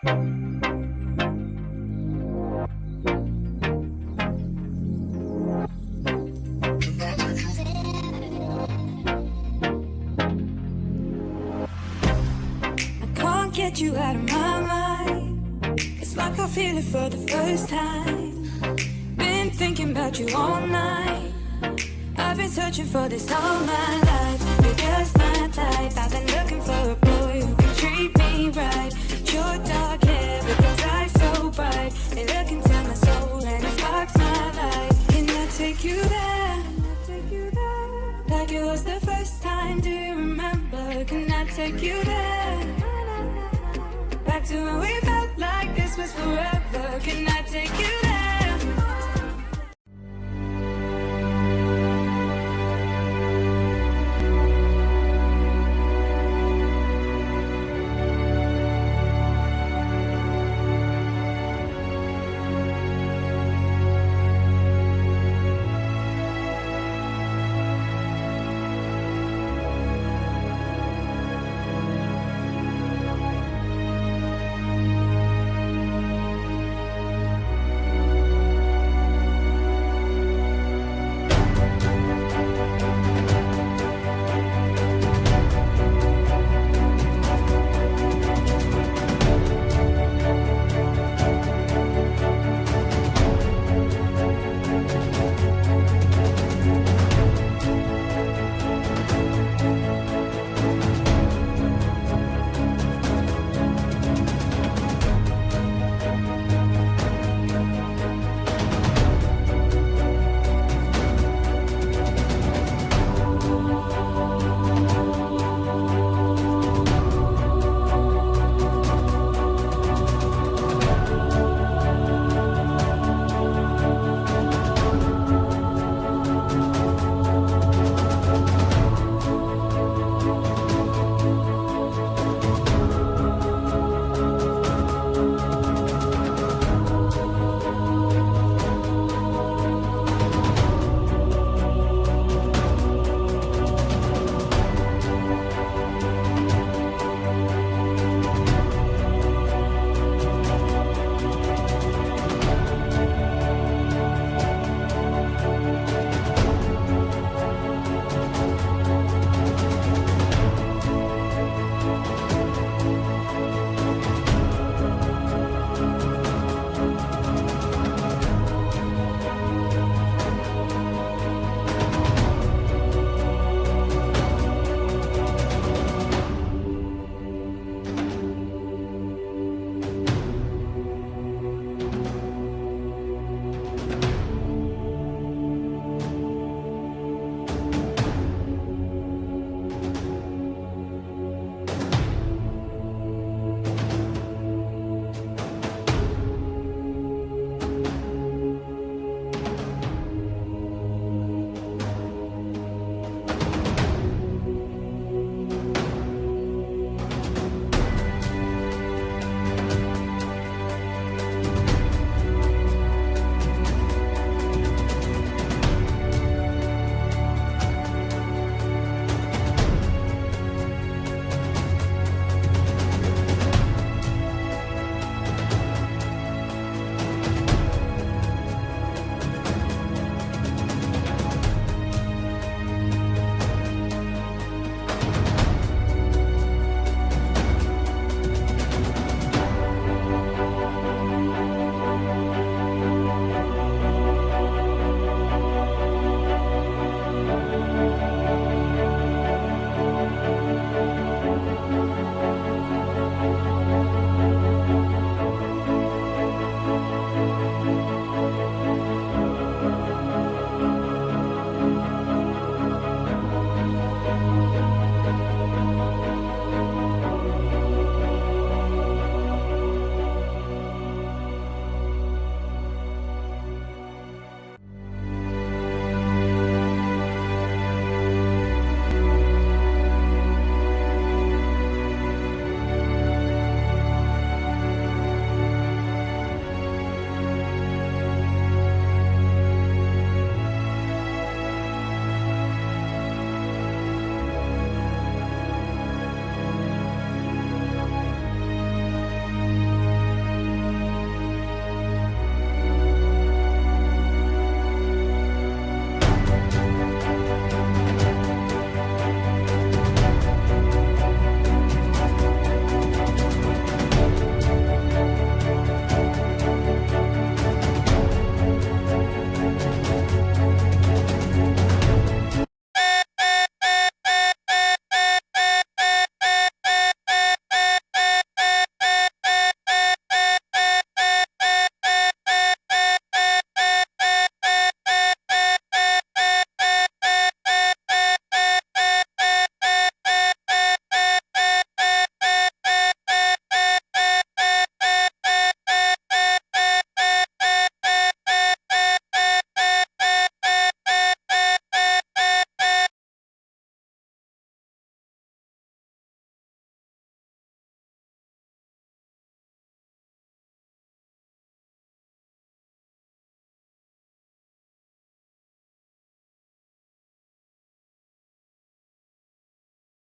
Get you out of my mind. It's like I feel it for the first time. Been thinking about you all night. I've been searching for this all my life. You're just my type. I've been looking for a boy who can treat me right. Your dark hair with those eyes so bright. They look into my soul and it sparks my light. Can I take you there? Like it was the first time. Do you remember? Can I take you there? Back to when we felt like this was forever. Can I take you there?